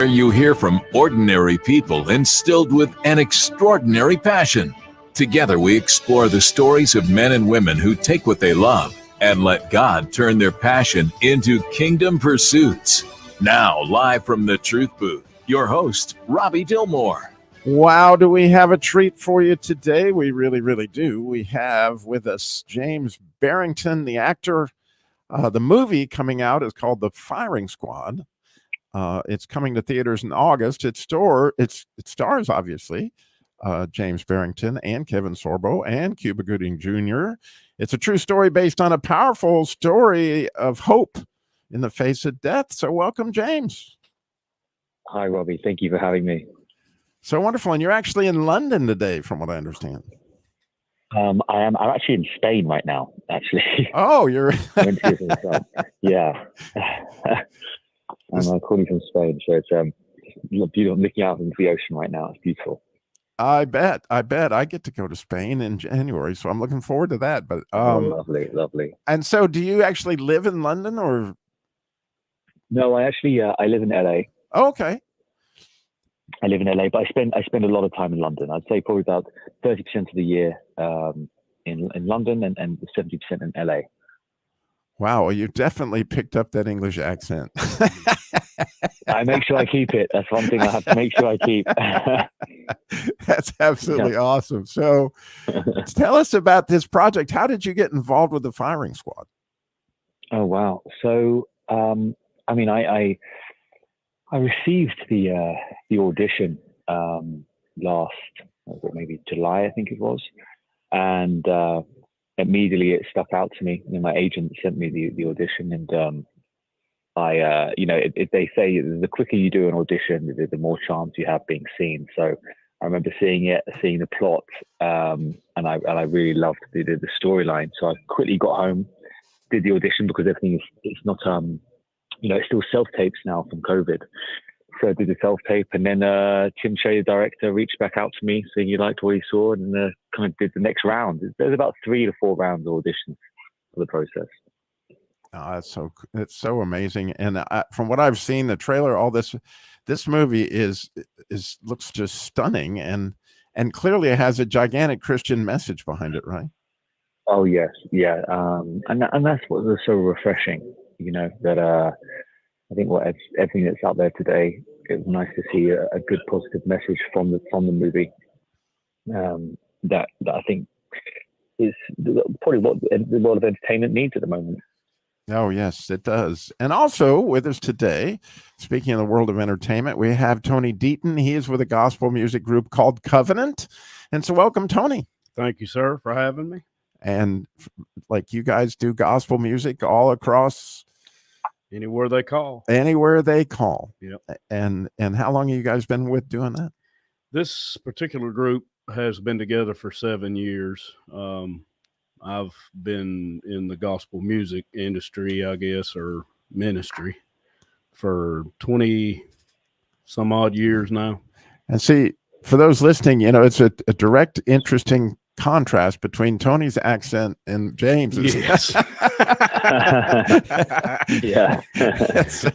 where you hear from ordinary people instilled with an extraordinary passion. Together we explore the stories of men and women who take what they love and let God turn their passion into kingdom pursuits. Now, live from the Truth Booth, your host, Robbie Dillmore. Wow, do we have a treat for you today? We really, really do. We have with us James Barrington, the actor. The movie coming out is called The Firing Squad. It's coming to theaters in August. It stars, obviously, James Barrington and Kevin Sorbo and Cuba Gooding Jr. It's a true story based on a powerful story of hope in the face of death. So welcome, James. Hi, Robbie. Thank you for having me. So wonderful. And you're actually in London today, from what I understand. I'm actually in Spain right now, actually. Oh, you're... Yeah. I'm calling from Spain, so it's beautiful. I'm looking out into the ocean right now. It's beautiful. I bet. I get to go to Spain in January, so I'm looking forward to that. But lovely. And so, do you actually live in London, or? No, I actually I live in LA. Oh, okay. I live in LA, but I spend a lot of time in London. I'd say probably about 30% of the year in London and 70% in LA. Wow, well, you definitely picked up that English accent. I make sure I keep it. That's one thing I have to make sure I keep. That's absolutely awesome. So tell us about this project. How did you get involved with the Firing Squad? Oh, wow. So, I received the audition last, maybe July, I think it was. And immediately it stuck out to me. My agent sent me the audition, and they say the quicker you do an audition, the more chance you have being seen. So I remember seeing the plot, and I really loved the storyline. So I quickly got home, did the audition, because everything it's not it's still self-tapes now from COVID. So I did the self-tape, and then Tim Shea, the director, reached back out to me saying he liked what he saw, and kind of did the next round. There's about 3 to 4 rounds of auditions for the process. It's so amazing. And from what I've seen, the trailer, all this movie looks just stunning, and clearly it has a gigantic Christian message behind it, right? Oh yes, yeah, and that's what was so refreshing. That I think everything that's out there today, it was nice to see a good positive message from the movie. That I think is probably what the world of entertainment needs at the moment. Oh, yes, it does. And also with us today, speaking of the world of entertainment, we have Tony Deaton. He is with a gospel music group called Covenant. And so welcome, Tony. Thank you, sir, for having me. And like, you guys do gospel music all across... Anywhere they call. Yep. And how long have you guys been doing that? This particular group has been together for 7 years. I've been in the gospel music industry, I guess, or ministry, for 20 some odd years now. And see, for those listening, it's a direct, interesting contrast between Tony's accent and James's. Yes. Yeah. So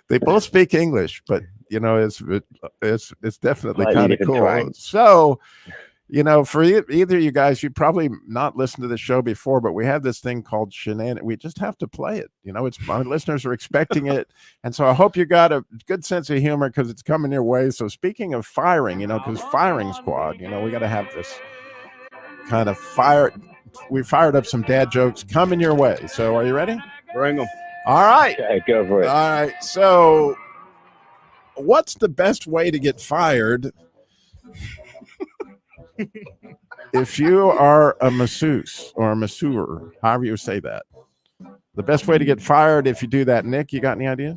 they both speak English, but it's definitely kind of cool. Trying. So, for either of you guys, you probably not listened to the show before, but we have this thing called Shenanigans. We just have to play it. Our listeners are expecting it. And so I hope you got a good sense of humor, because it's coming your way. So speaking of firing, because Firing Squad, we got to have this kind of fire. We fired up some dad jokes coming your way. So are you ready? Bring them. All right. Okay, go for it. All right. So what's the best way to get fired if you are a masseuse or a masseur, however you say that? The best way to get fired if you do that. Nick, you got any idea?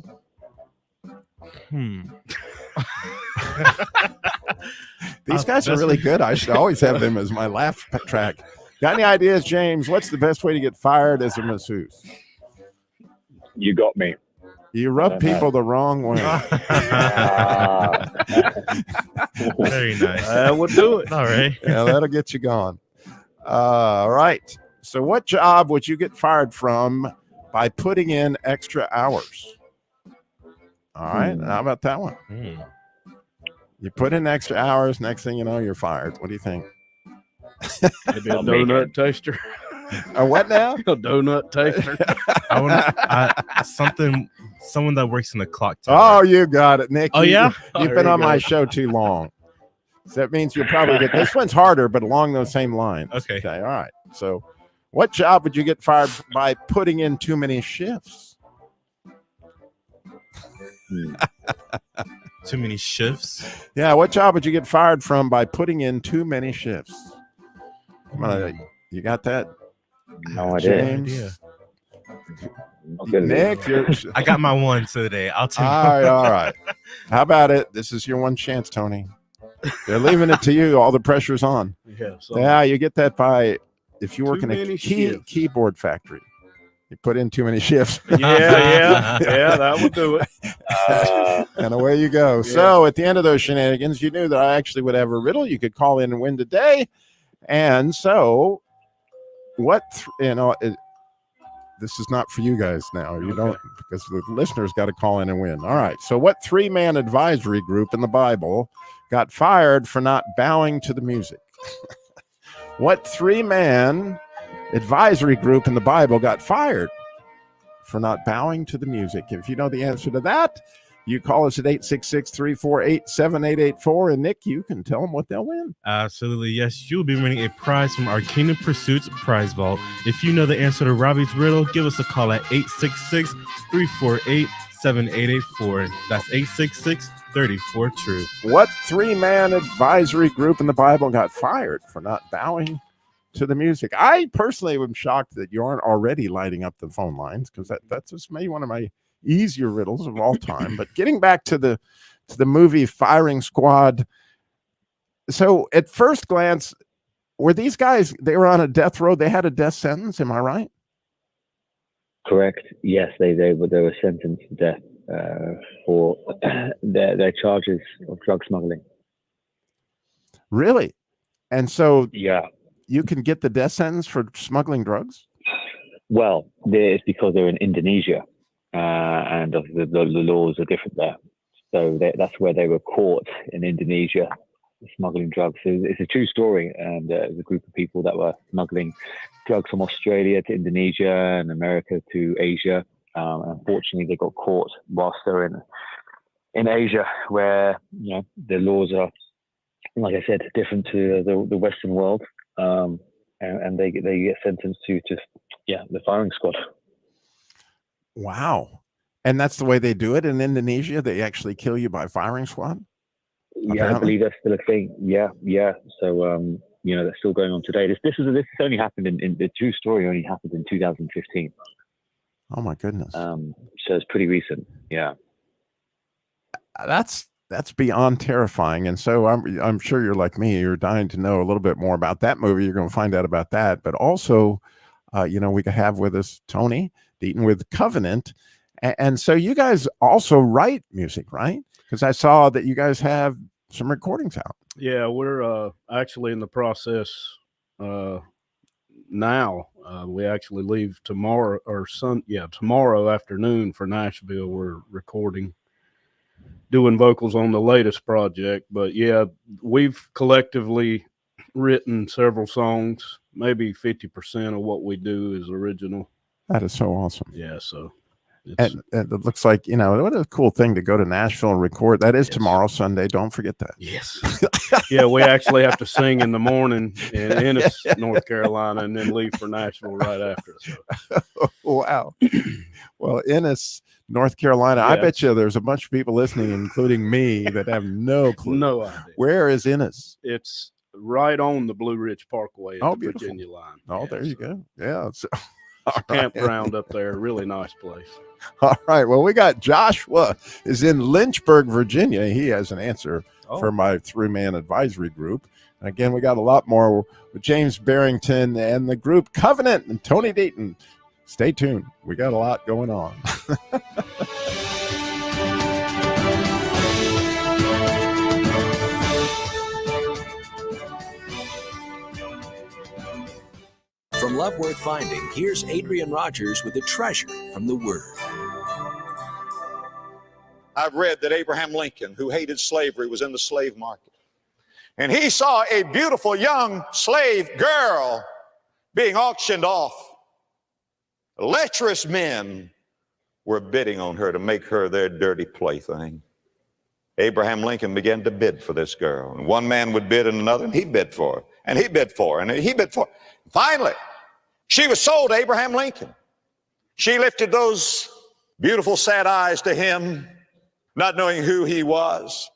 These guys are really good. I should always have them as my laugh track. Got any ideas, James? What's the best way to get fired as a masseuse? You got me. You rub people the wrong way. Very nice. We'll do it. All right. Yeah, that'll get you going. All right. So what job would you get fired from by putting in extra hours? All right. How about that one? You put in extra hours. Next thing you know, you're fired. What do you think? Maybe a donut taster. A what now? A donut taster. Someone that works in the clock tower. Oh, you got it, Nick. Oh, yeah? You've There been you on my go. show too long. So that means you'll probably get this one's harder, but along those same lines. Okay. All right. So, what job would you get fired by putting in too many shifts? Too many shifts. Yeah. What job would you get fired from by putting in too many shifts? Come on, you got that? No idea. James? Not good at Nick, you're. I got my one today. I'll tell you. All right. How about it? This is your one chance, Tony. They're leaving it to you. All the pressure's on. Yeah. So Yeah, you get that by if you work in a many shifts. keyboard factory. You put in too many shifts. yeah, that would do it. And away you go. Yeah. So at the end of those shenanigans, you knew that I actually would have a riddle. You could call in and win today. And so, this is not for you guys now. You don't, because the listeners got to call in and win. All right. So, what 3-man advisory group in the Bible got fired for not bowing to the music? What 3-man advisory group in the Bible got fired for not bowing to the music? If you know the answer to that, you call us at 866-348-7884. And Nick, you can tell them what they'll win. Absolutely. Yes, you'll be winning a prize from our Kingdom Pursuits prize vault. If you know the answer to Robbie's riddle, give us a call at 866-348-7884. That's 866-34-TRUTH. What 3-man advisory group in the Bible got fired for not bowing to the music? I personally am shocked that you aren't already lighting up the phone lines, because that's just maybe one of my easier riddles of all time. But getting back to the movie Firing Squad. So at first glance, were these guys, they were on a death row? They had a death sentence. Am I right? Correct. Yes, they were sentenced to death for their charges of drug smuggling. Really? And so Yeah. you can get the death sentence for smuggling drugs? Well, it's because they're in Indonesia, and the laws are different there. So that's where they were caught, in Indonesia, smuggling drugs. So it's a true story, and there's a group of people that were smuggling drugs from Australia to Indonesia and America to Asia. Unfortunately, they got caught whilst they're in Asia, where the laws are, like I said, different to the Western world, and they get sentenced to the firing squad. Wow. And that's the way they do it in Indonesia? They actually kill you by firing squad? Yeah, Apparently. I believe that's still a thing. Yeah. So that's still going on today. This only happened in the true story only happened in 2015. Oh my goodness. So it's pretty recent. Yeah. That's beyond terrifying. And so I'm sure you're like me. You're dying to know a little bit more about that movie. You're going to find out about that. But also, we could have with us Tony Deaton with Covenant. And so you guys also write music, right? Because I saw that you guys have some recordings out. Yeah, we're actually in the process now. We actually leave tomorrow tomorrow afternoon for Nashville. We're doing vocals on the latest project. But yeah, we've collectively written several songs. Maybe 50% of what we do is original. That is so awesome. Yeah, so and it looks like, what a cool thing to go to Nashville and record. That is tomorrow, Sunday. Don't forget that. Yes. Yeah, we actually have to sing in the morning in Ennis, North Carolina, and then leave for Nashville right after. So. Wow. Well, Ennis, North Carolina. Yeah. I bet you there's a bunch of people listening, including me, that have no clue. No idea. Where is Ennis? It's right on the Blue Ridge Parkway at the beautiful. Virginia line. Oh, Yeah, there you go. Yeah. It's a campground up there. Really nice place. All right. Well, we got Joshua is in Lynchburg, Virginia. He has an answer for my 3-man advisory group. And again, we got a lot more with James Barrington and the group Covenant and Tony Deaton. Stay tuned. We got a lot going on. From Love Worth Finding, here's Adrian Rogers with a treasure from the Word. I've read that Abraham Lincoln, who hated slavery, was in the slave market. And he saw a beautiful young slave girl being auctioned off. Lecherous men were bidding on her to make her their dirty plaything. Abraham Lincoln began to bid for this girl. And one man would bid and another, and he bid for her, and he bid for her, and he bid for her. Finally, she was sold to Abraham Lincoln. She lifted those beautiful, sad eyes to him, not knowing who he was.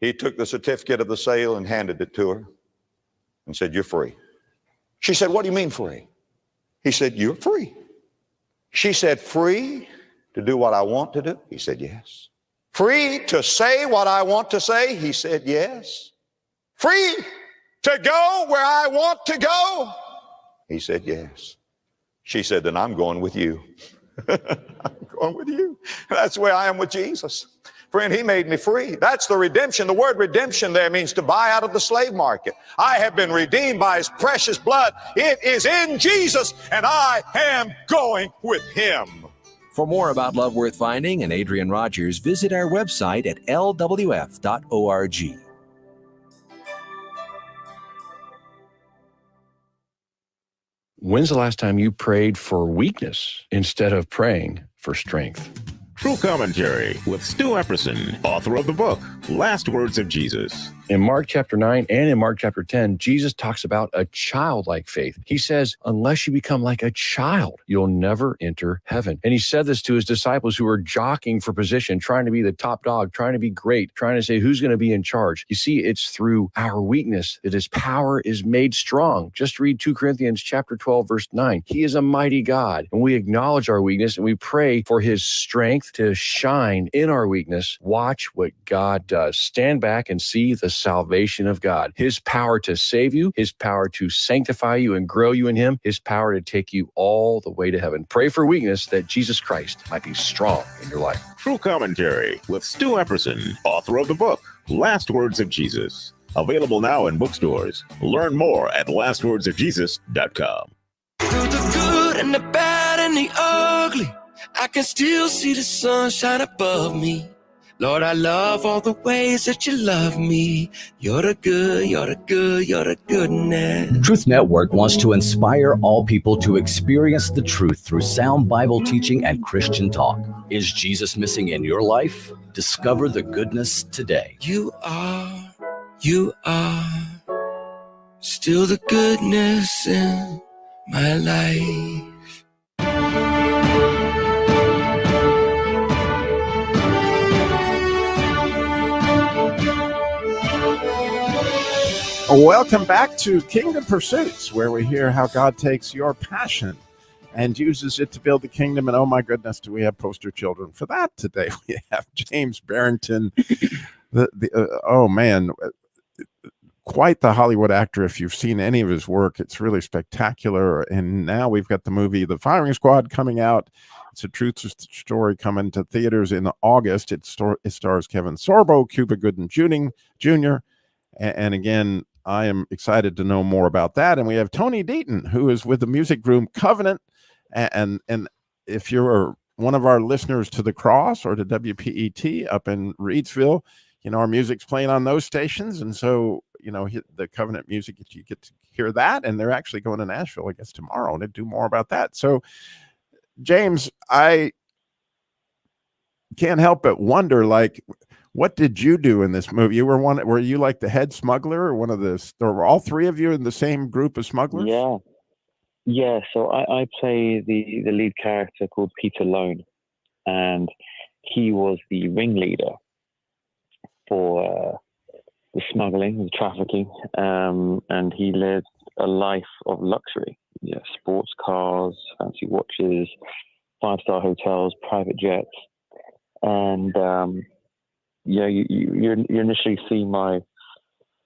He took the certificate of the sale and handed it to her and said, "You're free." She said, "What do you mean free?" He said, "You're free." She said, "Free to do what I want to do?" He said, "Yes." "Free to say what I want to say?" He said, "Yes." "Free to go where I want to go?" He said, "Yes." She said, "Then I'm going with you." I'm going with you. That's the way I am with Jesus. Friend, he made me free. That's the redemption. The word redemption there means to buy out of the slave market. I have been redeemed by his precious blood. It is in Jesus, and I am going with him. For more about Love Worth Finding and Adrian Rogers, visit our website at lwf.org. When's the last time you prayed for weakness instead of praying for strength? True Commentary with Stu Epperson, author of the book, Last Words of Jesus. In Mark chapter 9 and in Mark chapter 10, Jesus talks about a childlike faith. He says, unless you become like a child, you'll never enter heaven. And he said this to his disciples who were jockeying for position, trying to be the top dog, trying to be great, trying to say who's going to be in charge. You see, it's through our weakness that his power is made strong. Just read 2 Corinthians chapter 12, verse 9. He is a mighty God, and we acknowledge our weakness and we pray for his strength to shine in our weakness. Watch what God does. Stand back and see the salvation of God. His power to save you, his power to sanctify you and grow you in him, his power to take you all the way to heaven. Pray for weakness that Jesus Christ might be strong in your life. True Commentary with Stu Epperson, author of the book, Last Words of Jesus. Available now in bookstores. Learn more at lastwordsofjesus.com. Through the good and the bad and the ugly, I can still see the sunshine above me. Lord, I love all the ways that you love me. You're the good, you're the good, you're the goodness. Truth Network wants to inspire all people to experience the truth through sound Bible teaching and Christian talk. Is Jesus missing in your life? Discover the goodness today. You are still the goodness in my life. Welcome back to Kingdom Pursuits, where we hear how God takes your passion and uses it to build the kingdom. And oh my goodness, do we have poster children for that today? We have James Barrington, oh man, quite the Hollywood actor. If you've seen any of his work, it's really spectacular. And now we've got the movie The Firing Squad coming out. It's a true story coming to theaters in August. It stars Kevin Sorbo, Cuba Gooding Jr., and again, I am excited to know more about that. And we have Tony Deaton, who is with the music group Covenant. And if you're one of our listeners to The Cross or to WPET up in Reidsville, you know, our music's playing on those stations. And so, you know, the Covenant music, you get to hear that. And they're actually going to Nashville, I guess, tomorrow to do more about that. So, James, I can't help but wonder, like, what did you do in this movie? Were you like the head smuggler, or or were all three of you in the same group of smugglers? Yeah. So I play the lead character called Peter Lone, and he was the ringleader for the smuggling, the trafficking, and he lived a life of luxury. Yeah, sports cars, fancy watches, 5-star hotels, private jets, and you initially see my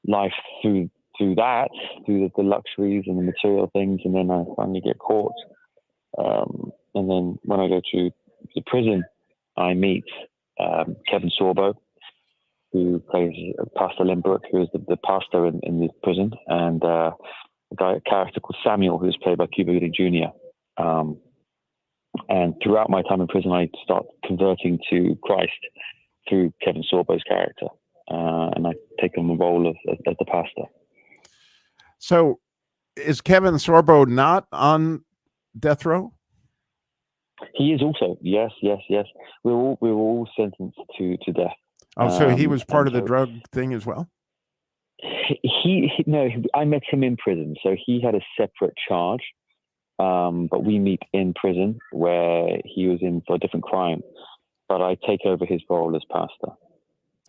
life through the luxuries and the material things, and then I finally get caught. And then when I go to the prison, I meet Kevin Sorbo, who plays Pastor Lindbrook, who is the pastor in the prison, and a character called Samuel, who's played by Cuba Gooding Jr. And throughout my time in prison, I start converting to Christ through Kevin Sorbo's character, and I take on the role of the pastor. So, is Kevin Sorbo not on death row? He is also. Yes. We were all sentenced to death. Oh, so he was part of the drug thing as well? No, I met him in prison, so he had a separate charge. But we meet in prison where he was in for a different crime. But I take over his role as pastor.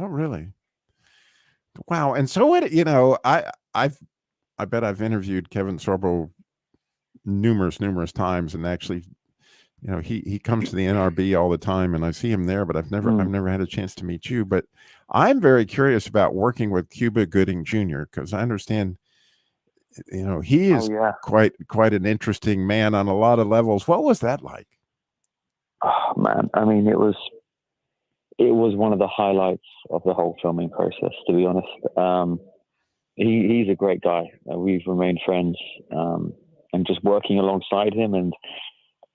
Oh, really? Wow. And so what, I bet I've interviewed Kevin Sorbo numerous times, and actually, he comes to the NRB all the time, and I see him there, but I've never had a chance to meet you. But I'm very curious about working with Cuba Gooding Jr., because I understand, he is quite an interesting man on a lot of levels. What was that like? Oh man, I mean, it was one of the highlights of the whole filming process, to be honest. He's a great guy. We've remained friends, and just working alongside him and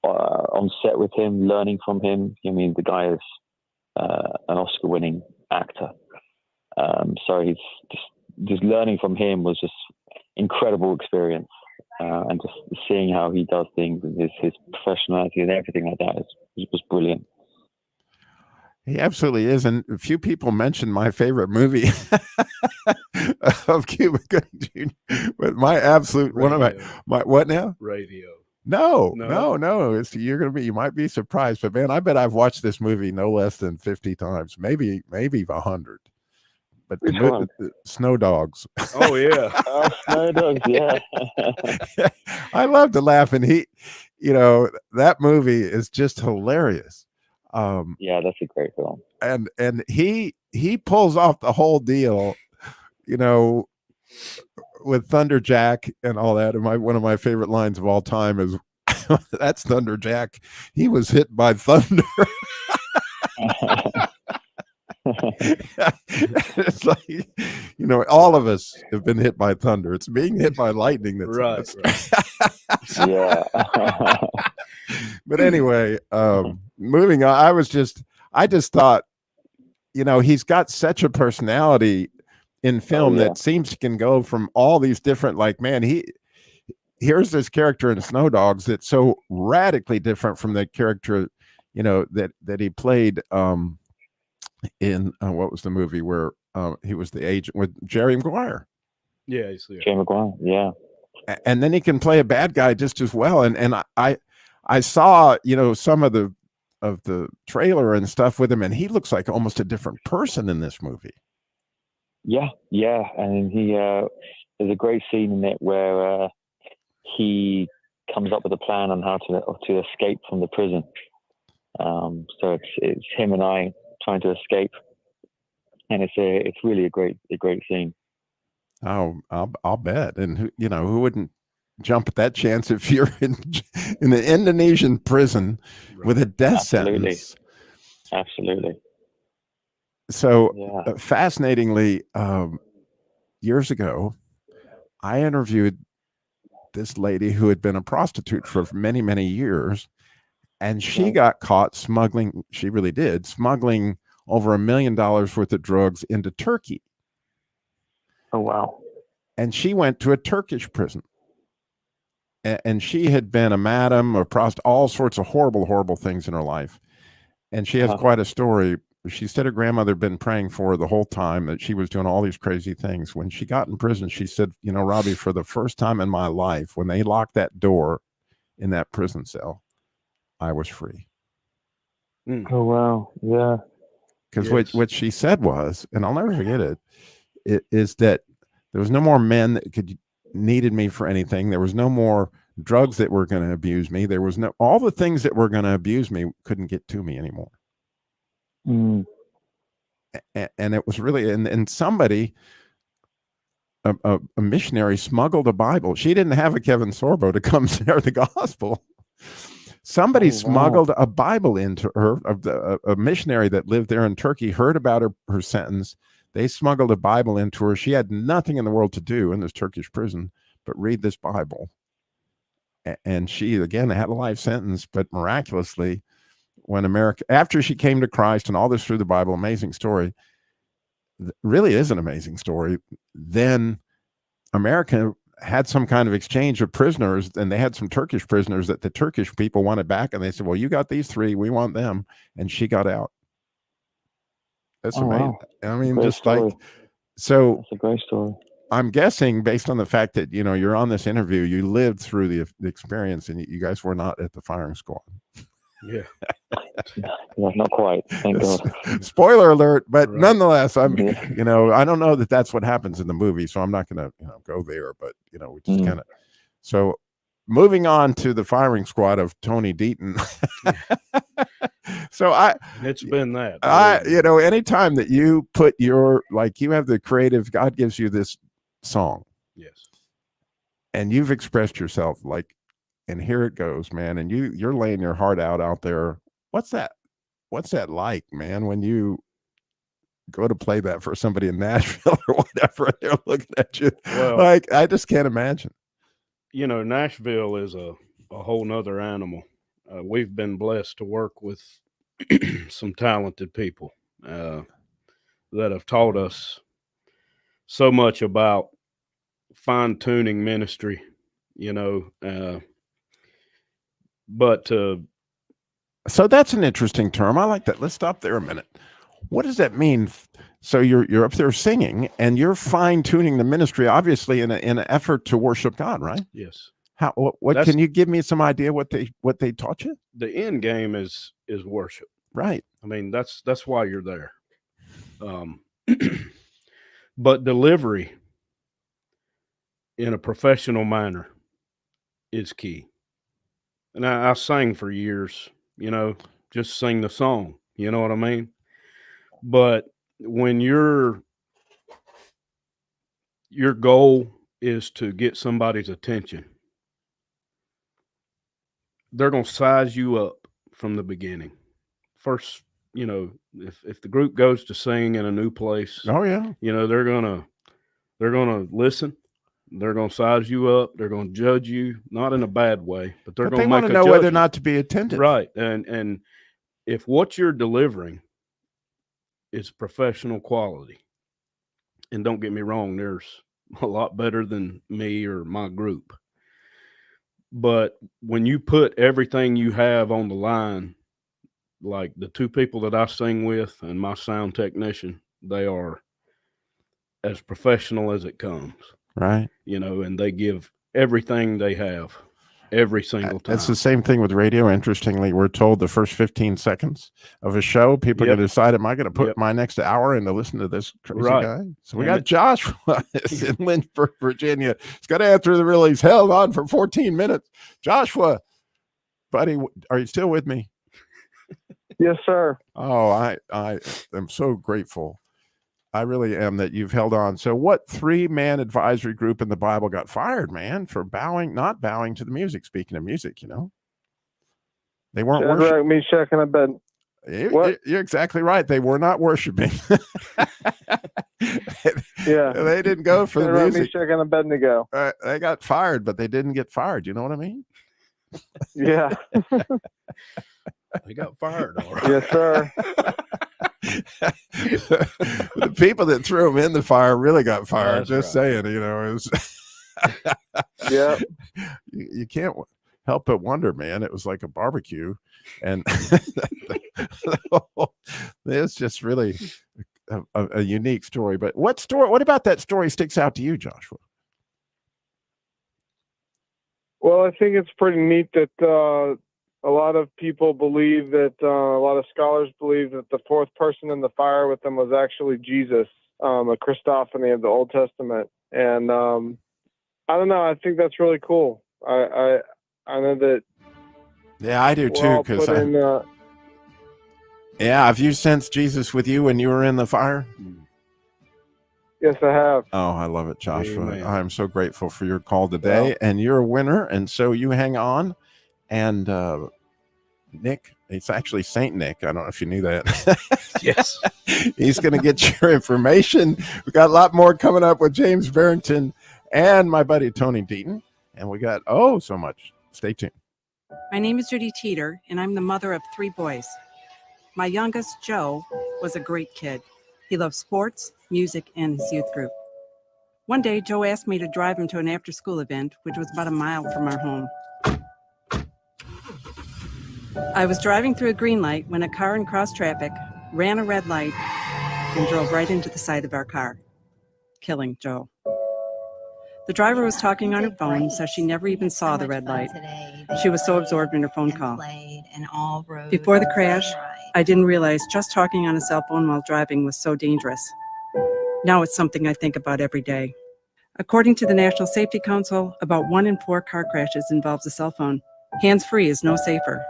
on set with him, learning from him. I mean, the guy is an Oscar-winning actor, so he's just learning from him was just incredible experience, and just seeing how he does things, and his professionality and everything like that was brilliant. He absolutely is, and a few people mentioned my favorite movie of Cuba Gooding Jr., but my absolute Radio. one of my what now? Radio. No. You might be surprised, but man, I bet I've watched this movie no less than 50 times, maybe 100. But the Snow Dogs. Oh yeah. Snow Dogs, yeah. I love to laugh, and that movie is just hilarious. Yeah, that's a great film. And he pulls off the whole deal, with Thunderjack and all that. And one of my favorite lines of all time is, "That's Thunderjack. He was hit by thunder." It's like, all of us have been hit by thunder. It's being hit by lightning that's right. Yeah. But anyway, moving on, I just thought, he's got such a personality in film that seems to can go from all these different, here's this character in Snow Dogs that's so radically different from the character, that he played in what was the movie where he was the agent with Jerry Maguire. Yeah, Jerry Maguire, yeah. And then he can play a bad guy just as well. And I saw, some of the trailer and stuff with him, and he looks like almost a different person in this movie. Yeah, and there's a great scene in it where he comes up with a plan on how to escape from the prison. So it's him and I trying to escape, and it's really a great scene. Oh, I'll bet. And who wouldn't jump at that chance if you're in an Indonesian prison with a death sentence? Absolutely. So fascinatingly, years ago, I interviewed this lady who had been a prostitute for many, many years, and she got caught smuggling. She really did smuggling over $1 million worth of drugs into Turkey. Oh, wow. And she went to a Turkish prison. And she had been a madam, a prostitute, all sorts of horrible things in her life. And she has quite a story. She said her grandmother had been praying for her the whole time, that she was doing all these crazy things. When she got in prison, she said, Robbie, for the first time in my life, when they locked that door in that prison cell, I was free. Oh, wow. Yeah. Because what she said was, and I'll never forget it, is that there was no more men that needed me for anything. There was no more drugs that were going to abuse me. There was all the things that were going to abuse me couldn't get to me anymore. And it was really, and somebody, a missionary, smuggled a Bible. She didn't have a Kevin Sorbo to come share the gospel. Somebody smuggled a Bible into her. A missionary that lived there in Turkey heard about her sentence. They smuggled a Bible into her. She had nothing in the world to do in this Turkish prison but read this Bible. And she, again, had a life sentence, but miraculously when America, after she came to Christ and all this through the Bible, amazing story, really is an amazing story. Then America had some kind of exchange of prisoners, and they had some Turkish prisoners that the Turkish people wanted back, and they said, well, you got these 3, we want them, and she got out. That's amazing. Wow. I mean, great just story. Like, so that's a great story. I'm guessing, based on the fact that, you know, you're on this interview, you lived through the experience, and you guys were not at the firing squad. Yeah. No, not quite. Thank God. Spoiler alert, but right. Nonetheless, I'm, you know, I don't know that that's what happens in the movie, so I'm not going to, you know, go there, but, you know, we just kind of, so moving on to the firing squad of Tony Deaton. So it's been that, you know, anytime that you put your, like, you have the creative, God gives you this song. Yes. And you've expressed yourself, like, and here it goes, man. And you're laying your heart out there. What's that like, man, when you go to play that for somebody in Nashville or whatever, and they're looking at you? Well, like, I just can't imagine. You know, Nashville is a whole nother animal. We've been blessed to work with some talented people that have taught us so much about fine-tuning ministry, you know, but so that's an interesting term. I like that. Let's stop there a minute. What does that mean? So you're up there singing, and you're fine-tuning the ministry, obviously, in an effort to worship God, right? Yes. What can you give me some idea what they taught you? The end game is worship, right? I mean, that's why you're there. But delivery in a professional manner is key. And I sang for years, you know, just sing the song, you know what I mean? But when your goal is to get somebody's attention, they're going to size you up from the beginning. First, you know, if the group goes to sing in a new place, oh yeah, you know, they're going to listen. They're going to size you up. They're going to judge you, not in a bad way, but they're going to want to know whether or not to be attentive. Right. And if what you're delivering is professional quality, and don't get me wrong, there's a lot better than me or my group. But when you put everything you have on the line, like the 2 people that I sing with and my sound technician, they are as professional as it comes. Right. You know, and they give everything they have every single time. It's the same thing with radio. Interestingly, we're told the first 15 seconds of a show, people are going to decide, am I going to put my next hour in to listen to this crazy guy? So we got Joshua in Lynchburg, Virginia. He's got to answer the riddle. He's held on for 14 minutes. Joshua, buddy, are you still with me? Yes, sir. Oh, I am so grateful. I really am that you've held on. So what 3-man advisory group in the Bible got fired, man, for not bowing to the music? Speaking of music, you know, they weren't worshiping. Meshach, and Abednego. You're exactly right. They were not worshiping. Yeah. They didn't go for the music. Meshach and Abednego. They got fired, but they didn't get fired. You know what I mean? Yeah. They got fired. All right. Yes, sir. The people that threw them in the fire really got fired. Just saying, you know, it was yeah. You can't help but wonder, man. It was like a barbecue, and it's just really a unique story. But what about that story sticks out to you, Joshua? Well, I think it's pretty neat that a lot of people believe that, a lot of scholars believe that the 4th person in the fire with them was actually Jesus, a Christophany of the Old Testament. And I don't know. I think that's really cool. I know that. Yeah, I do too. Because have you sensed Jesus with you when you were in the fire? Yes, I have. Oh, I love it, Joshua. I'm so grateful for your call today, and you're a winner. And so you hang on. And Nick, it's actually Saint Nick. I don't know if you knew that. Yes. He's going to get your information. We got a lot more coming up with James Barrington and my buddy Tony Deaton. And we got, so much. Stay tuned. My name is Judy Teeter, and I'm the mother of 3 boys. My youngest, Joe, was a great kid. He loved sports, music, and his youth group. One day, Joe asked me to drive him to an after-school event, which was about a mile from our home. I was driving through a green light when a car in cross traffic ran a red light and drove right into the side of our car, killing Joe. The driver was talking on her phone, so she never even saw the red light. She was so absorbed in her phone call. Before the crash, I didn't realize just talking on a cell phone while driving was so dangerous. Now it's something I think about every day. According to the National Safety Council, about 1 in 4 car crashes involves a cell phone. Hands-free is no safer.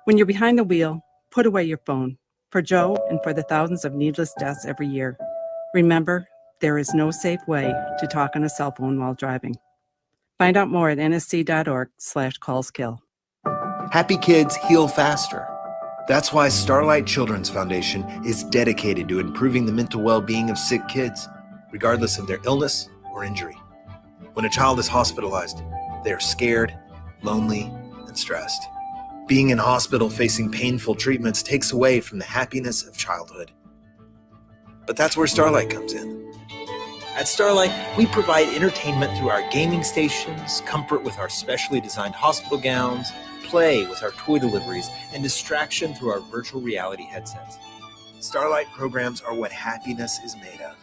When you're behind the wheel, put away your phone. For Joe and for the thousands of needless deaths every year. Remember, there is no safe way to talk on a cell phone while driving. Find out more at nsc.org/callskill. Happy kids heal faster. That's why Starlight Children's Foundation is dedicated to improving the mental well-being of sick kids, regardless of their illness or injury. When a child is hospitalized, they are scared, lonely, and stressed. Being in hospital facing painful treatments takes away from the happiness of childhood. But that's where Starlight comes in. At Starlight, we provide entertainment through our gaming stations, comfort with our specially designed hospital gowns, play with our toy deliveries, and distraction through our virtual reality headsets. Starlight programs are what happiness is made of,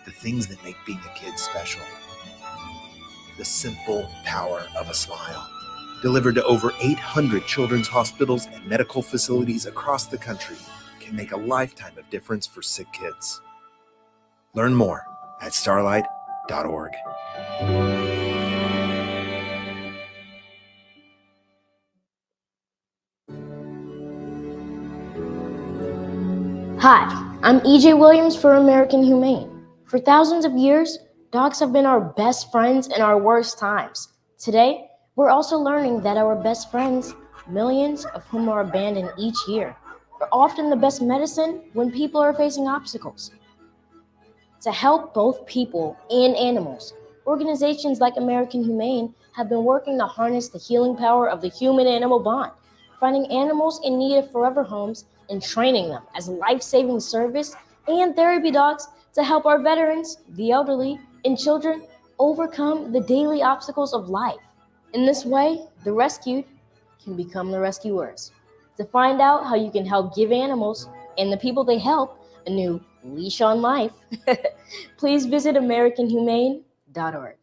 the things that make being a kid special. The simple power of a smile. Delivered to over 800 children's hospitals and medical facilities across the country, can make a lifetime of difference for sick kids. Learn more at starlight.org. Hi, I'm EJ Williams for American Humane. For thousands of years, dogs have been our best friends in our worst times. Today, we're also learning that our best friends, millions of whom are abandoned each year, are often the best medicine when people are facing obstacles. To help both people and animals, organizations like American Humane have been working to harness the healing power of the human-animal bond, finding animals in need of forever homes and training them as life-saving service and therapy dogs to help our veterans, the elderly, and children overcome the daily obstacles of life. In this way, the rescued can become the rescuers. To find out how you can help give animals and the people they help a new leash on life, please visit AmericanHumane.org.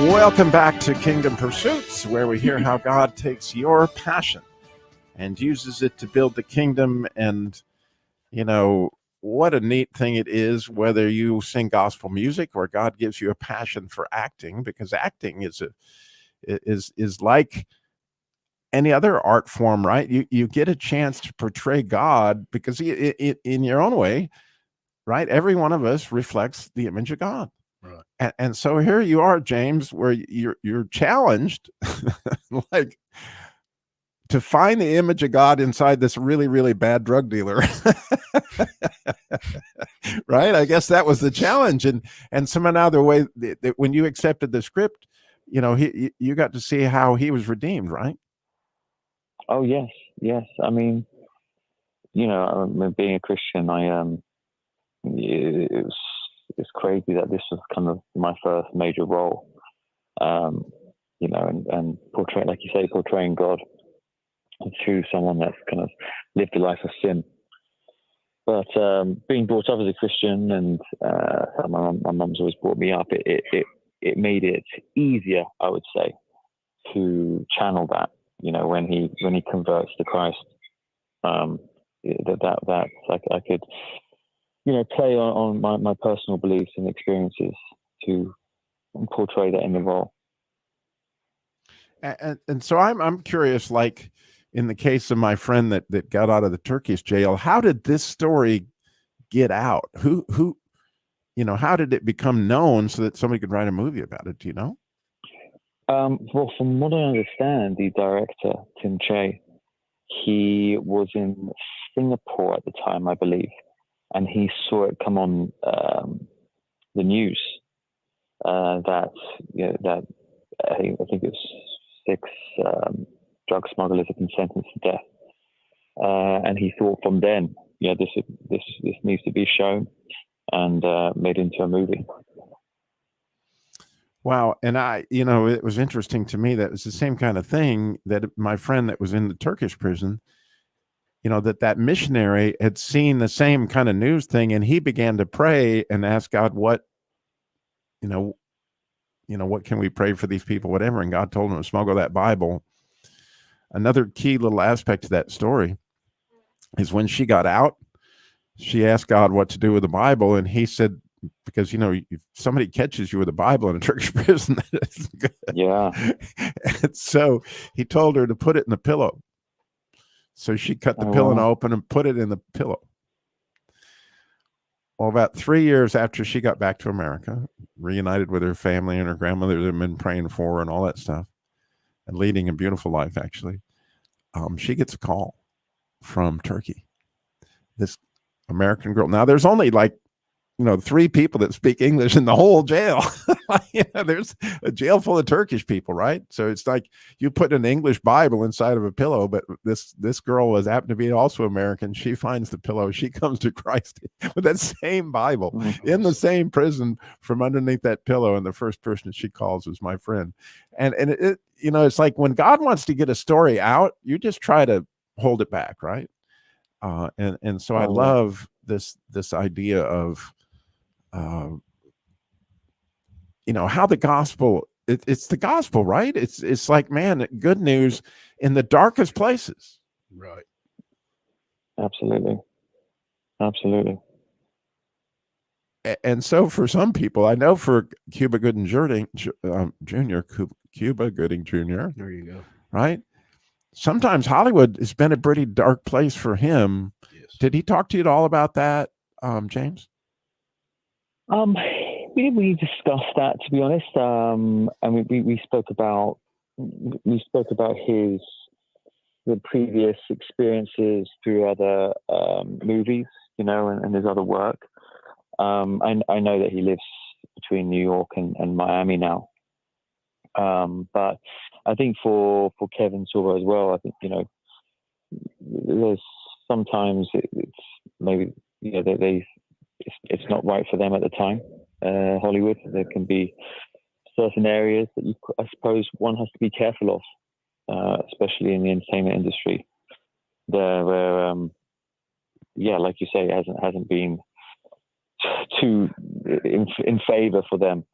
Welcome back to Kingdom Pursuits, where we hear how God takes your passion and uses it to build the kingdom. And, you know, what a neat thing it is, whether you sing gospel music or God gives you a passion for acting, because acting is like any other art form, right? You get a chance to portray God because in your own way, right? Every one of us reflects the image of God. Right. And so here you are, James, where you're challenged like to find the image of God inside this really, really bad drug dealer. Right? I guess that was the challenge. And somehow the way that when you accepted the script, you know, you got to see how he was redeemed, right? Oh, yes. Yes. I mean, you know, being a Christian, it's crazy that this was kind of my first major role, you know, and portraying, like you say, portraying God through someone that's kind of lived a life of sin. But being brought up as a Christian, and my mum's always brought me up, it made it easier, I would say, to channel that. You know, when he converts to Christ, that I could, you know, play on my personal beliefs and experiences to portray that in the role. And so I'm curious, like in the case of my friend that got out of the Turkish jail, how did this story get out? Who, you know, how did it become known so that somebody could write a movie about it? Do you know? Well, from what I understand, the director, Tim Che, he was in Singapore at the time, I believe, and he saw it come on the news that I think it was 6 drug smugglers have been sentenced to death, and he thought from then, this needs to be shown and made into a movie. Wow. And it was interesting to me that it was the same kind of thing that my friend that was in the Turkish prison, that missionary had seen the same kind of news thing, and he began to pray and ask God, what can we pray for these people, whatever. And God told him to smuggle that Bible. Another key little aspect of that story is when she got out, she asked God what to do with the Bible. And he said, because, if somebody catches you with a Bible in a Turkish prison, that's good. Yeah. And so he told her to put it in the pillow. So she cut the pillow open and put it in the pillow. Well, about 3 years after she got back to America, reunited with her family and her grandmother that had been praying for her and all that stuff, and leading a beautiful life, actually, she gets a call from Turkey. This American girl. Now, there's only 3 people that speak English in the whole jail. There's a jail full of Turkish people, right? So it's like you put an English Bible inside of a pillow, but this girl was happened to be also American. She finds the pillow. She comes to Christ with that same Bible in the same prison from underneath that pillow. And the first person she calls is my friend. And it it's like when God wants to get a story out, you just try to hold it back, right? And so I love this idea of how the gospel, it's the gospel, right? It's like, man, good news in the darkest places. Right. Absolutely. And so for some people, I know for Cuba Gooding Jr., Cuba Gooding Jr. There you go. Right. Sometimes Hollywood has been a pretty dark place for him. Yes. Did he talk to you at all about that, James? We discussed that, to be honest, and we spoke about the previous experiences through other movies, and his other work. I know that he lives between New York and Miami now, but I think for Kevin Sorbo as well, I think there's sometimes it's maybe it's not right for them at the time. Hollywood, there can be certain areas that I suppose one has to be careful of, especially in the entertainment industry, where like you say, it hasn't been too in favor for them.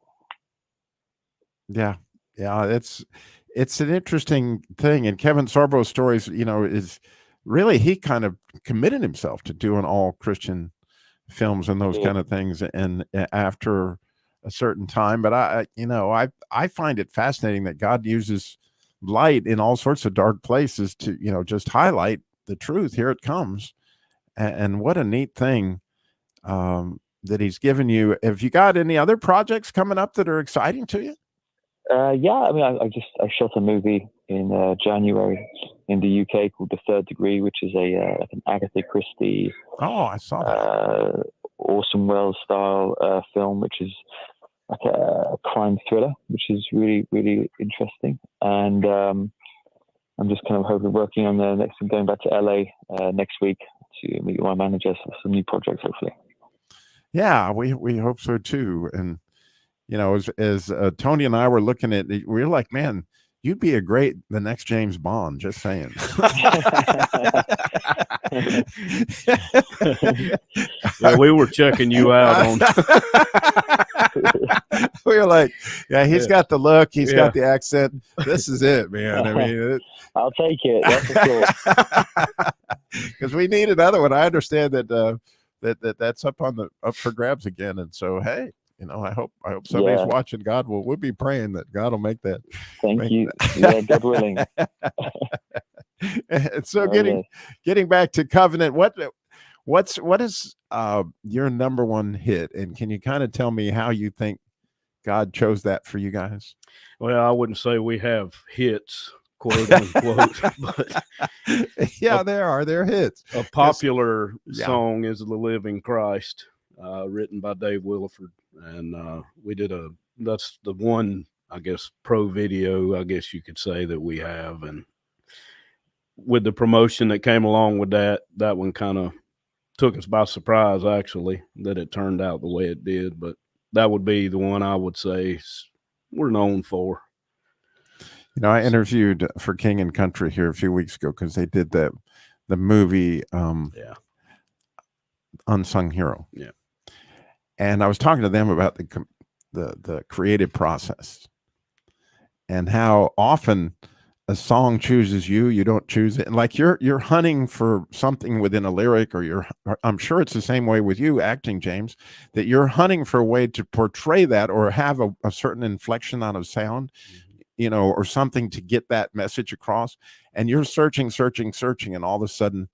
Yeah, it's an interesting thing, and Kevin Sorbo's stories, is really, he kind of committed himself to doing all Christian films and those kind of things, and after a certain time. But I find it fascinating that God uses light in all sorts of dark places to just highlight the truth. Here it comes, and what a neat thing that he's given you. Have you got any other projects coming up that are exciting to you? I shot a movie in January in the UK called The Third Degree, which is an Agatha Christie. Oh, I saw that. Orson Welles style film, which is like a crime thriller, which is really, really interesting. And I'm just kind of working on the next, going back to LA next week to meet my manager for some new projects, hopefully. Yeah, we hope so too. And as Tony and I were looking at it, we were like, man, you'd be the next James Bond, just saying. Yeah, we were checking you out on. We were like, yeah, he's got the look, he's got the accent. This is it, man. I mean, I'll take it. That's for sure. Because we need another one. I understand that's up for grabs again, and so hey. I hope somebody's watching. We'll be praying that God will make that. Thank you. Yeah, God willing. And so getting back to Covenant, what is your number one hit? And can you kind of tell me how you think God chose that for you guys? Well, I wouldn't say we have hits quote unquote. But yeah, they're hits. A popular song is "The Living Christ," written by Dave Williford, and we did that's the one, I guess, pro video, I guess you could say, that we have. And with the promotion that came along with that one kind of took us by surprise, actually, that it turned out the way it did. But that would be the one I would say we're known for. You know, I interviewed for King and Country here a few weeks ago because they did the movie Unsung Hero. Yeah. And I was talking to them about the creative process and how often a song chooses you, you don't choose it. And like you're hunting for something within a lyric, or I'm sure it's the same way with you acting, James, that you're hunting for a way to portray that or have a certain inflection on a sound, you know, or something to get that message across. And you're searching, and all of a sudden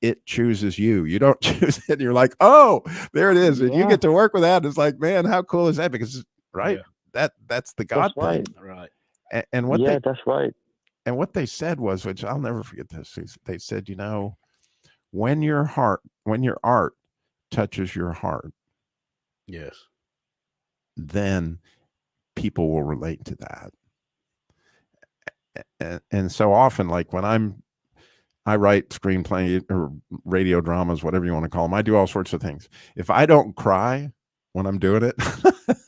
it chooses you. You don't choose it. And you're like, oh, there it is. And you get to work with that. It's like, man, how cool is that? Because that's the God thing. Right. And what that's right. And what they said was, which I'll never forget this, they said, you know, when your art touches your heart, yes, then people will relate to that. And so often, like when I write screenplay or radio dramas, whatever you want to call them, I do all sorts of things. If I don't cry when I'm doing it,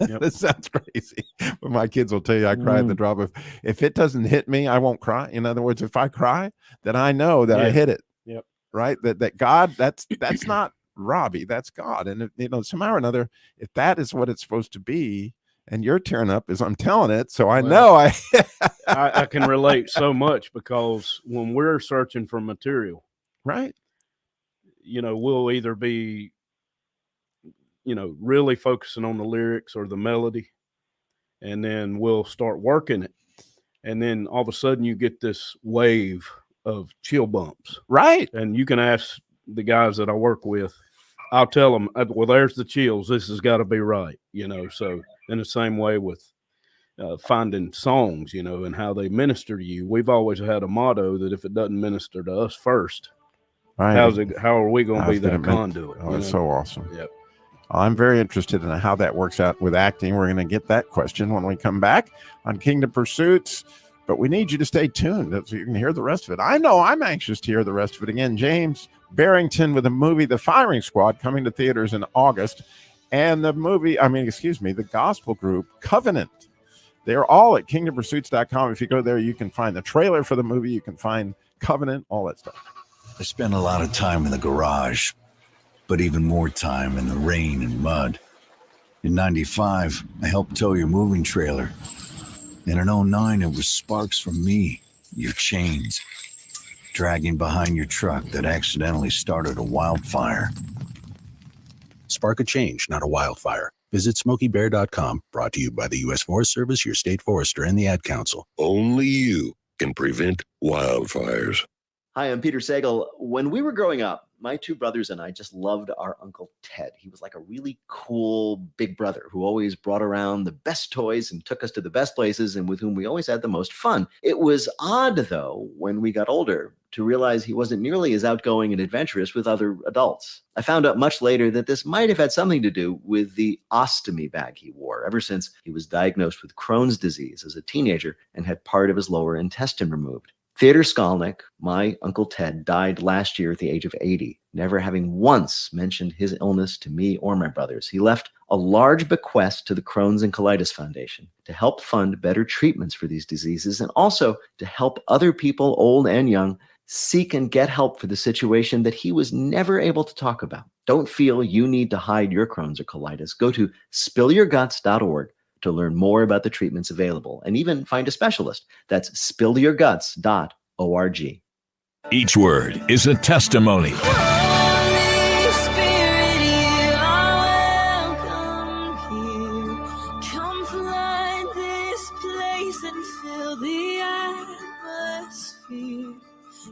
it sounds crazy, but my kids will tell you I cry at the drop of, if it doesn't hit me, I won't cry. In other words, if I cry, then I know that I hit it. Yep. Right. That God, that's not Robbie, that's God. And you know, somehow or another, if that is what it's supposed to be, and you're tearing up as I'm telling it, so I know I can relate so much, because when we're searching for material, right, you know, we'll either be, you know, really focusing on the lyrics or the melody, and then we'll start working it, and then all of a sudden you get this wave of chill bumps, right? And you can ask the guys that I work with, I'll tell them, well, there's the chills, this has got to be right, you know. So in the same way with finding songs, you know, and how they minister to you, we've always had a motto that if it doesn't minister to us first, right, how are we going to be that conduit? Oh, it's so awesome. Yep. I'm very interested in how that works out with acting. We're going to get that question when we come back on Kingdom Pursuits, but we need you to stay tuned so you can hear the rest of it. I know I'm anxious to hear the rest of it. Again, James Barrington with the movie The Firing Squad, coming to theaters in August, and the gospel group Covenant. They're all at kingdompursuits.com. If you go there, you can find the trailer for the movie, you can find Covenant, all that stuff. I spent a lot of time in the garage, but even more time in the rain and mud. In 95, I helped tow your moving trailer. And in 09, it was sparks from me, your chains, dragging behind your truck that accidentally started a wildfire. Spark a change, not a wildfire. Visit SmokeyBear.com, brought to you by the U.S. Forest Service, your state forester, and the Ad Council. Only you can prevent wildfires. Hi, I'm Peter Sagal. When we were growing up, my two brothers and I just loved our Uncle Ted. He was like a really cool big brother who always brought around the best toys and took us to the best places, and with whom we always had the most fun. It was odd, though, when we got older, to realize he wasn't nearly as outgoing and adventurous with other adults. I found out much later that this might have had something to do with the ostomy bag he wore ever since he was diagnosed with Crohn's disease as a teenager and had part of his lower intestine removed. Theodor Skolnick, my Uncle Ted, died last year at the age of 80, never having once mentioned his illness to me or my brothers. He left a large bequest to the Crohn's and Colitis Foundation to help fund better treatments for these diseases, and also to help other people, old and young, seek and get help for the situation that he was never able to talk about. Don't feel you need to hide your Crohn's or colitis. Go to spillyourguts.org to learn more about the treatments available, and even find a specialist. That's spillyourguts.org. Each word is a testimony. Come flood this place and fill the atmosphere.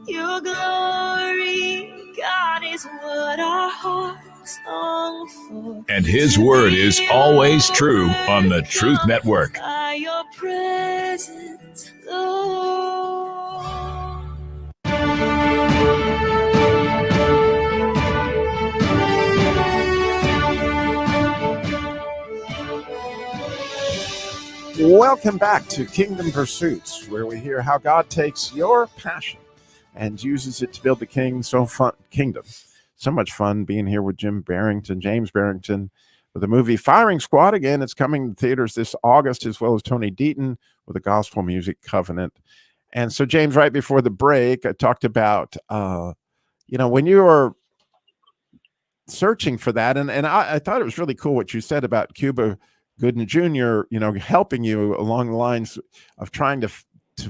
Your glory, God, is what our hearts long for. And his word is always true on the Truth Network. By your presence, Lord. Welcome back to Kingdom Pursuits, where we hear how God takes your passion and uses it to build the kingdom. So much fun being here with James Barrington, with the movie Firing Squad. Again, it's coming to theaters this August, as well as Tony Deaton with the Gospel Music Covenant. And so, James, right before the break, I talked about, when you were searching for that, and I thought it was really cool what you said about Cuba Gooding Jr., helping you along the lines of trying to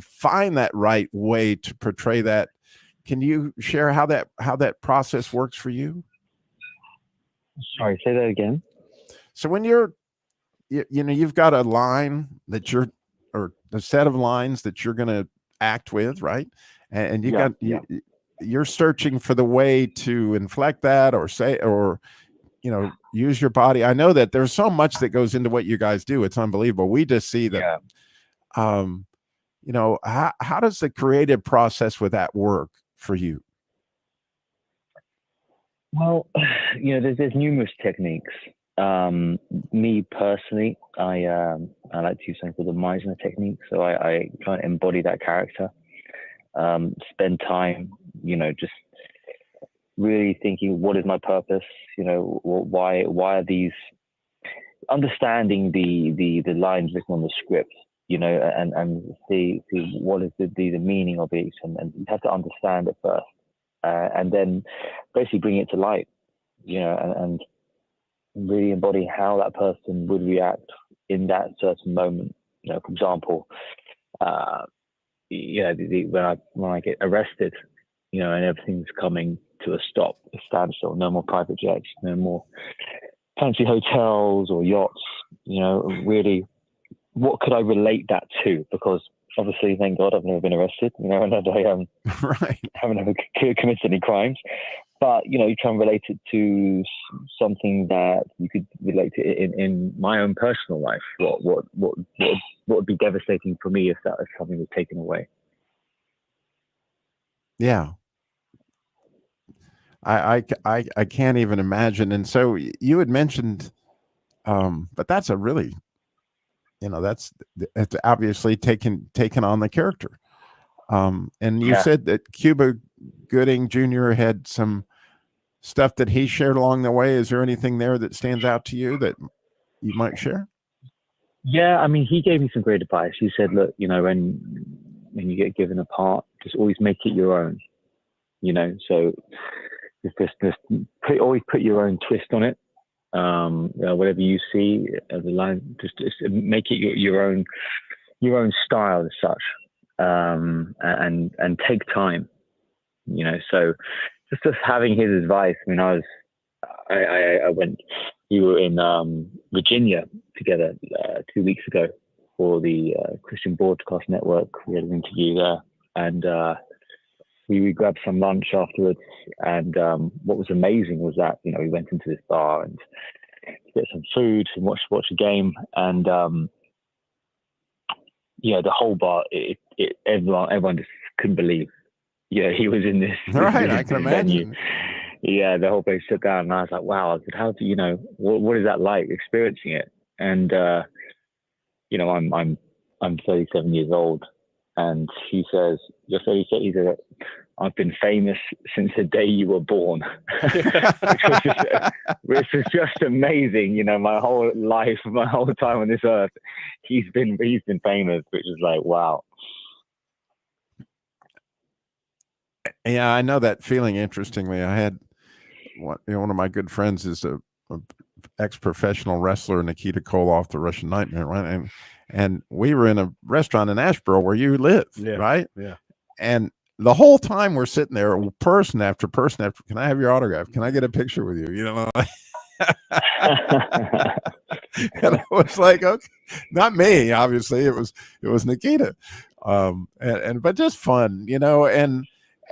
find that right way to portray that. Can you share how that process works for you? Sorry, say that again. So when you've got a line or a set of lines that you're going to act with, right? And you're searching for the way to inflect that or say, or, use your body. I know that there's so much that goes into what you guys do. It's unbelievable. We just see that, how does the creative process with that work for you? Well, there's numerous techniques. Me personally, I like to use something called the Meisner technique. So I try and embody that character, spend time, just really thinking, what is my purpose? Why are these? Understanding the lines written on the script, and see what is the meaning of each, and you have to understand it first, and then basically bring it to light, and really embody how that person would react in that certain moment. For example, when I get arrested, and everything's coming to a stop, a standstill, no more private jets, no more fancy hotels or yachts, really, what could I relate that to? Because obviously, thank God, I've never been arrested, and I haven't ever committed any crimes. But, you try and relate it to something that you could relate to in my own personal life. What would be devastating for me if something was taken away? Yeah. I can't even imagine. And so you had mentioned, but that's a really, that's obviously taken on the character. And you said that Cuba Gooding Jr. had some stuff that he shared along the way. Is there anything there that stands out to you that you might share? Yeah, I mean, he gave me some great advice. He said, look, when you get given a part, just always make it your own. So just always put your own twist on it. Whatever you see as a line, just make it your own style as such, and take time. So just having his advice. I mean, I went. We were in Virginia together 2 weeks ago for the Christian Broadcast Network. We had an interview there, and we grabbed some lunch afterwards. And what was amazing was that we went into this bar and get some food and watch a game. And the whole bar, everyone just couldn't believe. He was in this. Right, I can imagine. Yeah, the whole place shut down, and I was like, "Wow!" I said, "How do what is that like experiencing it?" And I'm 37 years old, and he says, "You're 37." He said, "I've been famous since the day you were born," which is just amazing. My whole life, my whole time on this earth, he's been famous, which is like, wow. Yeah, I know that feeling. Interestingly, I had one of my good friends is a ex-professional wrestler, Nikita Koloff, the Russian Nightmare, right? And we were in a restaurant in Asheboro where you live, right? Yeah. And the whole time we're sitting there, person after person after, can I have your autograph? Can I get a picture with you? And I was like, okay, not me, obviously. It was Nikita. But just fun,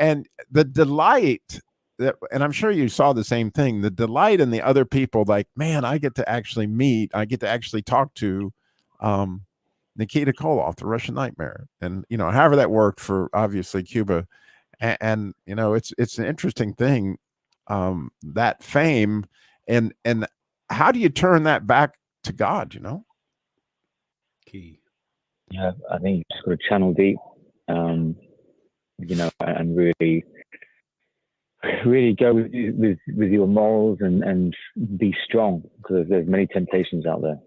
and the delight that, and I'm sure you saw the same thing, the delight in the other people, like, man, I get to actually talk to Nikita Koloff, the Russian Nightmare. And, however that worked for obviously Cuba. And it's an interesting thing, that fame, and how do you turn that back to God, Key. Yeah, I think you just got to channel deep, you know, and really go with your morals and be strong, because there's many temptations out there.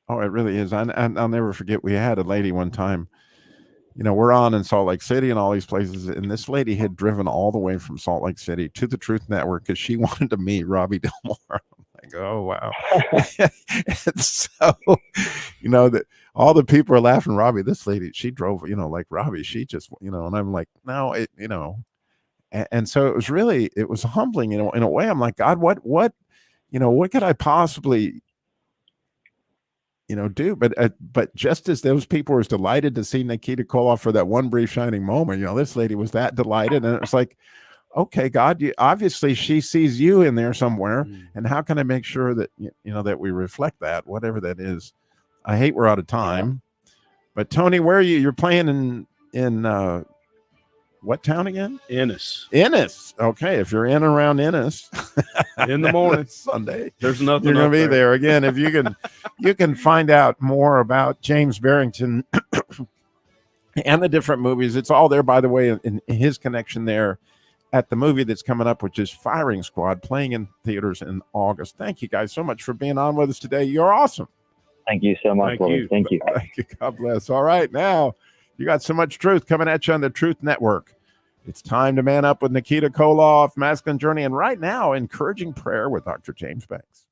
Oh, it really is. And I'll never forget, we had a lady one time, you know, we're on in Salt Lake City and all these places, and this lady had driven all the way from Salt Lake City to the Truth Network because she wanted to meet Robbie Dilmore. I'm like, oh, wow. And so, you know, that all the people are laughing. Robbie, this lady, she drove, you know, like Robbie, she just, you know, and I'm like, no, it, you know, and so it was humbling, you know, in a way. I'm like, God, what, you know, what could I possibly, you know, do? But just as those people were as delighted to see Nikita Koloff for that one brief shining moment, you know, this lady was that delighted, and it was like, okay, God, obviously she sees you in there somewhere, and how can I make sure that you know that we reflect that, whatever that is. I hate we're out of time, but Tony, where are you? You're playing in what town again? Ennis. Ennis. Okay, if you're in and around Ennis in the morning Sunday, there's nothing. You're going to be there again. If you can, you can find out more about James Barrington and the different movies. It's all there, by the way, in his connection there at the movie that's coming up, which is Firing Squad, playing in theaters in August. Thank you guys so much for being on with us today. You're awesome. Thank you so much, Robert. Thank you. Thank you. God bless. All right, now you got so much truth coming at you on the Truth Network. It's time to man up with Nikita Koloff, Masculine Journey, and right now, encouraging prayer with Dr. James Banks.